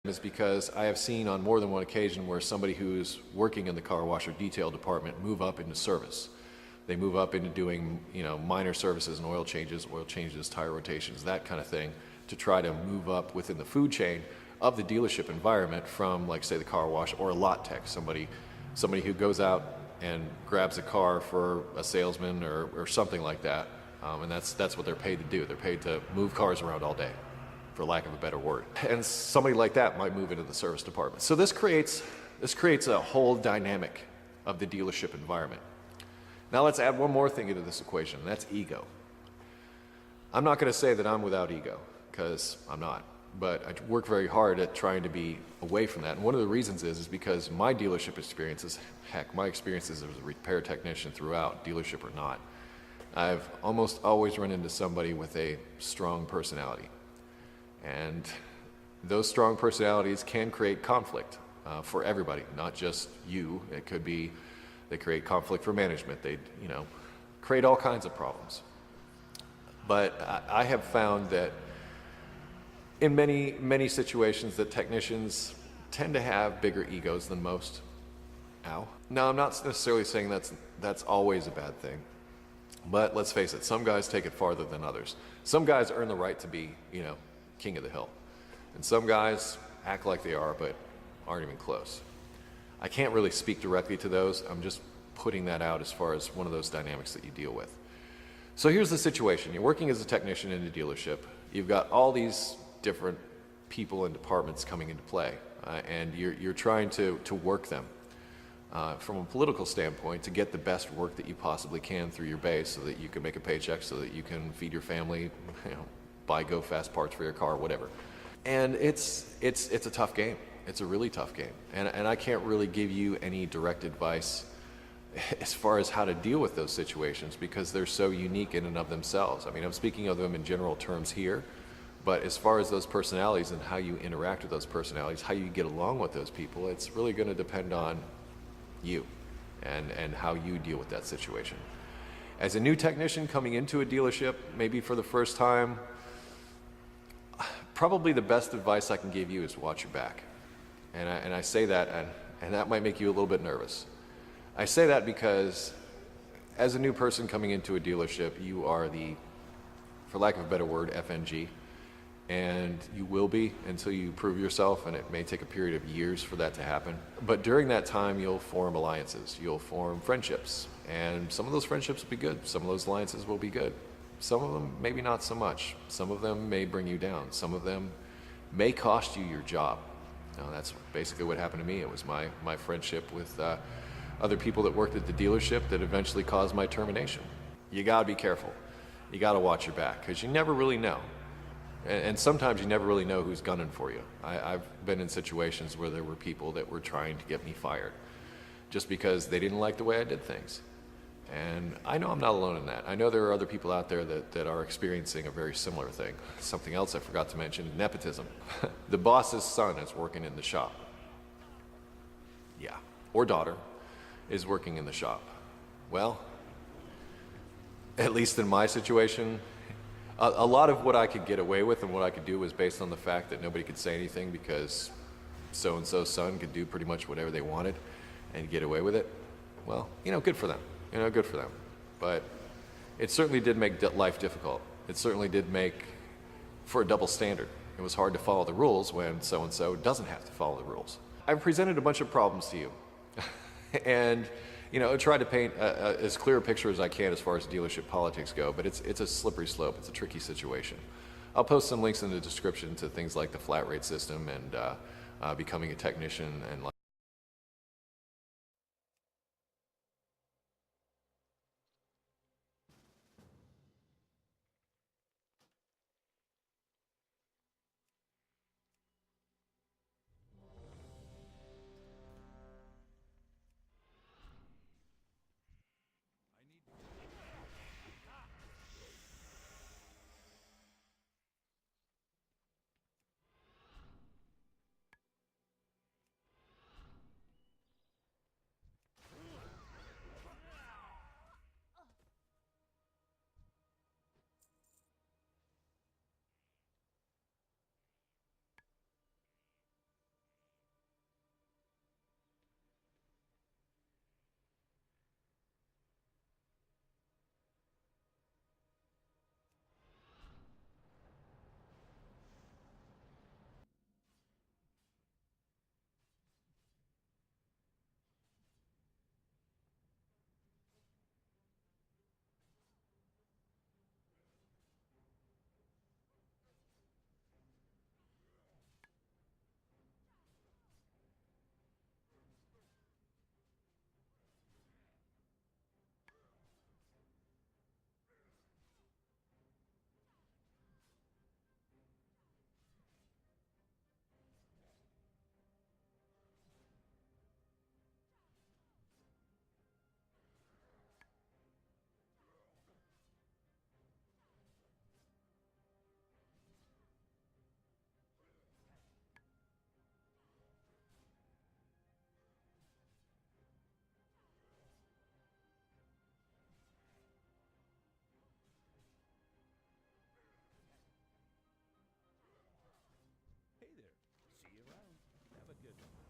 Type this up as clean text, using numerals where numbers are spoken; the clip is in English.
is because I have seen on more than one occasion where somebody who's working in the car wash or detail department move up into service. They move up into doing, minor services and oil changes, tire rotations, that kind of thing, to try to move up within the food chain of the dealership environment from, like, say, the car wash or a lot tech, somebody who goes out and grabs a car for a salesman or something like that. And that's what they're paid to do. They're paid to move cars around all day, for lack of a better word. And somebody like that might move into the service department. So this creates a whole dynamic of the dealership environment. Now let's add one more thing into this equation, and that's ego. I'm not going to say that I'm without ego, because I'm not. But I work very hard at trying to be away from that. And one of the reasons is because my dealership experiences, my experiences as a repair technician throughout, dealership or not, I've almost always run into somebody with a strong personality. And those strong personalities can create conflict for everybody, not just you. It could be they create conflict for management. They, create all kinds of problems. But I have found that in many, many situations that technicians tend to have bigger egos than most. Ow. Now, I'm not necessarily saying that's always a bad thing. But let's face it, some guys take it farther than others. Some guys earn the right to be, king of the hill. And some guys act like they are, but aren't even close. I can't really speak directly to those. I'm just putting that out as far as one of those dynamics that you deal with. So here's the situation. You're working as a technician in a dealership. You've got all these different people and departments coming into play, and you're trying to work them from a political standpoint to get the best work that you possibly can through your base so that you can make a paycheck, so that you can feed your family, buy Go Fast parts for your car, whatever. And it's a tough game. It's a really tough game. And I can't really give you any direct advice as far as how to deal with those situations because they're so unique in and of themselves. I mean, I'm speaking of them in general terms here, but as far as those personalities and how you interact with those personalities, how you get along with those people, it's really going to depend on you and how you deal with that situation. As a new technician coming into a dealership, maybe for the first time, probably the best advice I can give you is watch your back. And I say that, and that might make you a little bit nervous. I say that because as a new person coming into a dealership, you are the, for lack of a better word, FNG. And you will be until you prove yourself, and it may take a period of years for that to happen. But during that time, you'll form alliances, you'll form friendships, and some of those friendships will be good, some of those alliances will be good. Some of them maybe not so much. Some of them may bring you down. Some of them may cost you your job. Now, that's basically what happened to me. It was my friendship with other people that worked at the dealership that eventually caused my termination. You gotta be careful. You gotta watch your back, because you never really know. And sometimes you never really know who's gunning for you. I've been in situations where there were people that were trying to get me fired just because they didn't like the way I did things. And I know I'm not alone in that. I know there are other people out there that are experiencing a very similar thing. Something else I forgot to mention, nepotism. The boss's son is working in the shop. Yeah, or daughter is working in the shop. Well, at least in my situation, a lot of what I could get away with and what I could do was based on the fact that nobody could say anything because so-and-so's son could do pretty much whatever they wanted and get away with it. Well, good for them. Good for them. But it certainly did make life difficult. It certainly did make for a double standard. It was hard to follow the rules when so-and-so doesn't have to follow the rules. I've presented a bunch of problems to you. And try to paint as clear a picture as I can as far as dealership politics go, but it's a slippery slope. It's a tricky situation. I'll post some links in the description to things like the flat rate system and becoming a technician and Good.